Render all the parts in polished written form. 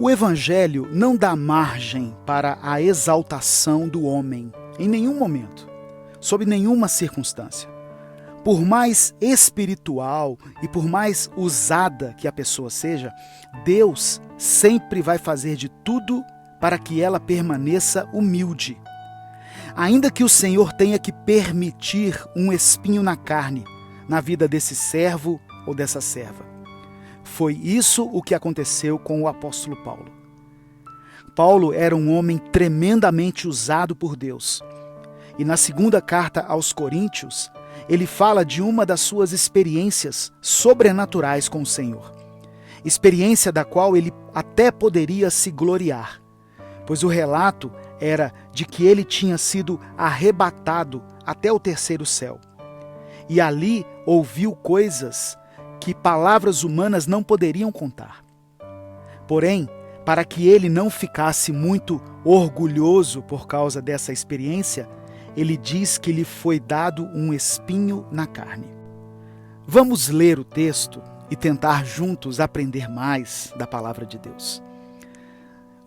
O Evangelho não dá margem para a exaltação do homem, em nenhum momento, sob nenhuma circunstância. Por mais espiritual e por mais usada que a pessoa seja, Deus sempre vai fazer de tudo para que ela permaneça humilde. Ainda que o Senhor tenha que permitir um espinho na carne, na vida desse servo ou dessa serva. Foi isso o que aconteceu com o apóstolo Paulo. Paulo era um homem tremendamente usado por Deus. E na segunda carta aos Coríntios, ele fala de uma das suas experiências sobrenaturais com o Senhor. Experiência da qual ele até poderia se gloriar, pois o relato era de que ele tinha sido arrebatado até o terceiro céu. E ali ouviu coisas que palavras humanas não poderiam contar. Porém, para que ele não ficasse muito orgulhoso por causa dessa experiência, ele diz que lhe foi dado um espinho na carne. Vamos ler o texto e tentar juntos aprender mais da palavra de Deus.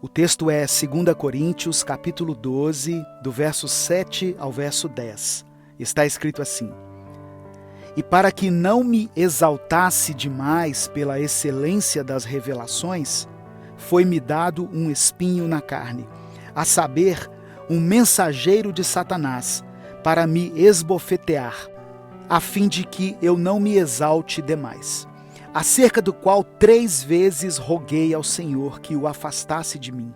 O texto é 2 Coríntios, capítulo 12, do verso 7 ao verso 10. Está escrito assim: E para que não me exaltasse demais pela excelência das revelações, foi-me dado um espinho na carne, a saber, um mensageiro de Satanás, para me esbofetear, a fim de que eu não me exalte demais. Acerca do qual 3 vezes roguei ao Senhor que o afastasse de mim.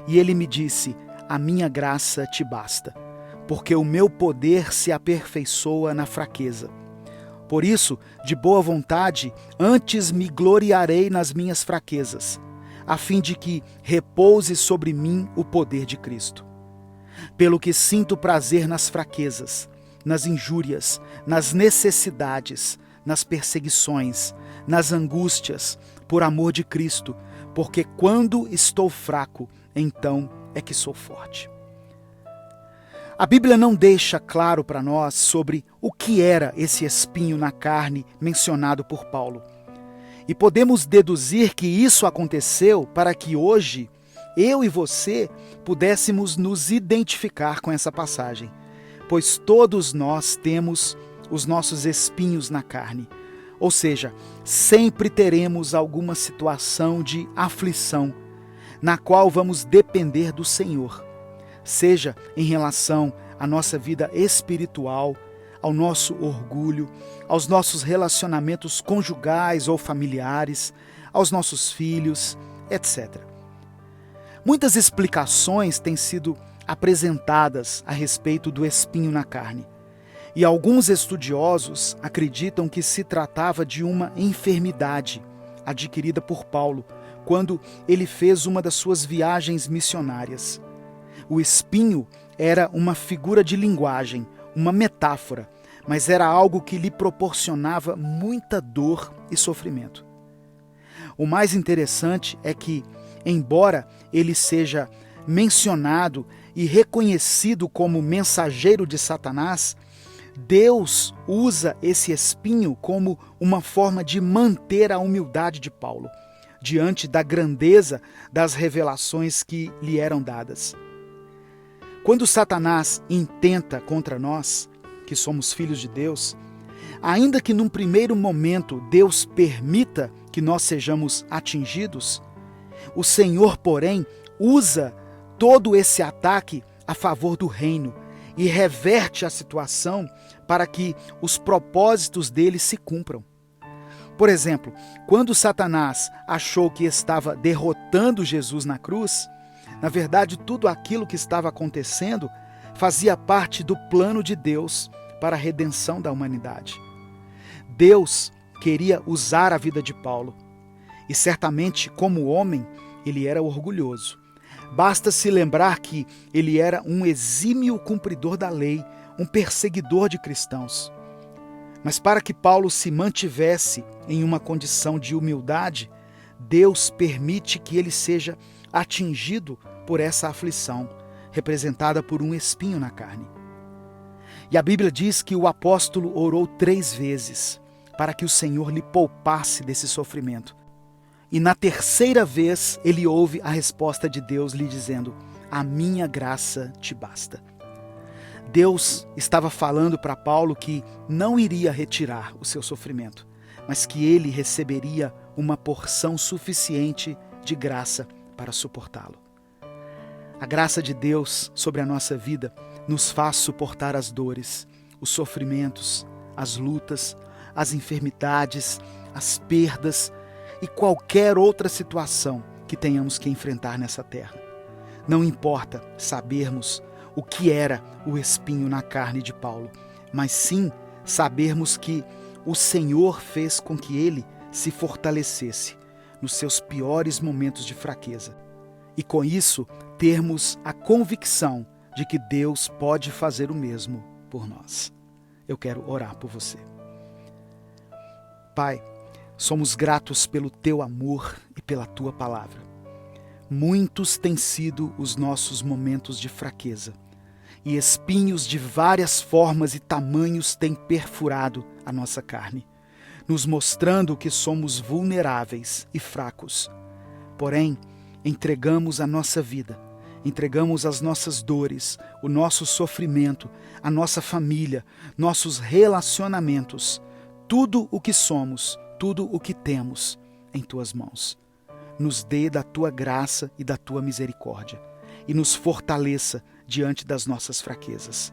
E ele me disse: a minha graça te basta, porque o meu poder se aperfeiçoa na fraqueza. Por isso, de boa vontade, antes me gloriarei nas minhas fraquezas, a fim de que repouse sobre mim o poder de Cristo. Pelo que sinto prazer nas fraquezas, nas injúrias, nas necessidades, nas perseguições, nas angústias, por amor de Cristo, porque quando estou fraco, então é que sou forte. A Bíblia não deixa claro para nós sobre o que era esse espinho na carne mencionado por Paulo. E podemos deduzir que isso aconteceu para que hoje eu e você pudéssemos nos identificar com essa passagem, pois todos nós temos os nossos espinhos na carne. Ou seja, sempre teremos alguma situação de aflição, na qual vamos depender do Senhor, seja em relação à nossa vida espiritual, ao nosso orgulho, aos nossos relacionamentos conjugais ou familiares, aos nossos filhos, etc. Muitas explicações têm sido apresentadas a respeito do espinho na carne. E alguns estudiosos acreditam que se tratava de uma enfermidade adquirida por Paulo quando ele fez uma das suas viagens missionárias. O espinho era uma figura de linguagem, uma metáfora, mas era algo que lhe proporcionava muita dor e sofrimento. O mais interessante é que, embora ele seja mencionado e reconhecido como mensageiro de Satanás, Deus usa esse espinho como uma forma de manter a humildade de Paulo, diante da grandeza das revelações que lhe eram dadas. Quando Satanás intenta contra nós, que somos filhos de Deus, ainda que num primeiro momento Deus permita que nós sejamos atingidos, o Senhor, porém, usa todo esse ataque a favor do reino e reverte a situação para que os propósitos dele se cumpram. Por exemplo, quando Satanás achou que estava derrotando Jesus na cruz, na verdade tudo aquilo que estava acontecendo fazia parte do plano de Deus para a redenção da humanidade. Deus queria usar a vida de Paulo e certamente, como homem, ele era orgulhoso. Basta se lembrar que ele era um exímio cumpridor da lei, um perseguidor de cristãos. Mas para que Paulo se mantivesse em uma condição de humildade, Deus permite que ele seja atingido por essa aflição, representada por um espinho na carne. E a Bíblia diz que o apóstolo orou 3 vezes para que o Senhor lhe poupasse desse sofrimento. E na terceira vez ele ouve a resposta de Deus lhe dizendo: a minha graça te basta. Deus estava falando para Paulo que não iria retirar o seu sofrimento, mas que ele receberia uma porção suficiente de graça para suportá-lo. A graça de Deus sobre a nossa vida nos faz suportar as dores, os sofrimentos, as lutas, as enfermidades, as perdas e qualquer outra situação que tenhamos que enfrentar nessa terra. Não importa sabermos o que era o espinho na carne de Paulo, mas sim sabermos que o Senhor fez com que ele se fortalecesse nos seus piores momentos de fraqueza. E com isso, termos a convicção de que Deus pode fazer o mesmo por nós. Eu quero orar por você. Pai, somos gratos pelo teu amor e pela tua palavra. Muitos têm sido os nossos momentos de fraqueza, e espinhos de várias formas e tamanhos têm perfurado a nossa carne, nos mostrando que somos vulneráveis e fracos. Porém, entregamos a nossa vida, entregamos as nossas dores, o nosso sofrimento, a nossa família, nossos relacionamentos, tudo o que somos, tudo o que temos em tuas mãos. Nos dê da tua graça e da tua misericórdia e nos fortaleça diante das nossas fraquezas.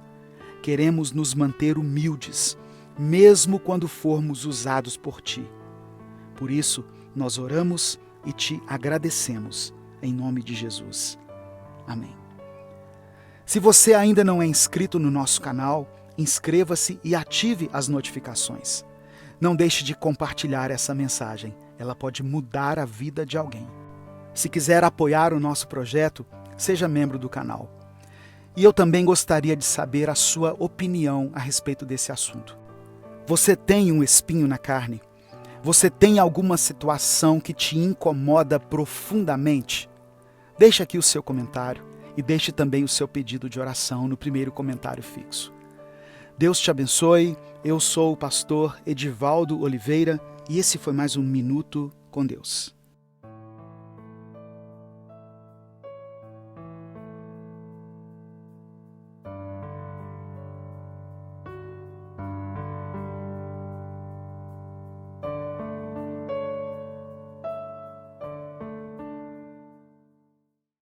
Queremos nos manter humildes, mesmo quando formos usados por ti. Por isso, nós oramos e te agradecemos, em nome de Jesus. Amém. Se você ainda não é inscrito no nosso canal, inscreva-se e ative as notificações. Não deixe de compartilhar essa mensagem, ela pode mudar a vida de alguém. Se quiser apoiar o nosso projeto, seja membro do canal. E eu também gostaria de saber a sua opinião a respeito desse assunto. Você tem um espinho na carne? Você tem alguma situação que te incomoda profundamente? Deixe aqui o seu comentário e deixe também o seu pedido de oração no primeiro comentário fixo. Deus te abençoe. Eu sou o pastor Edivaldo Oliveira e esse foi mais um Minuto com Deus.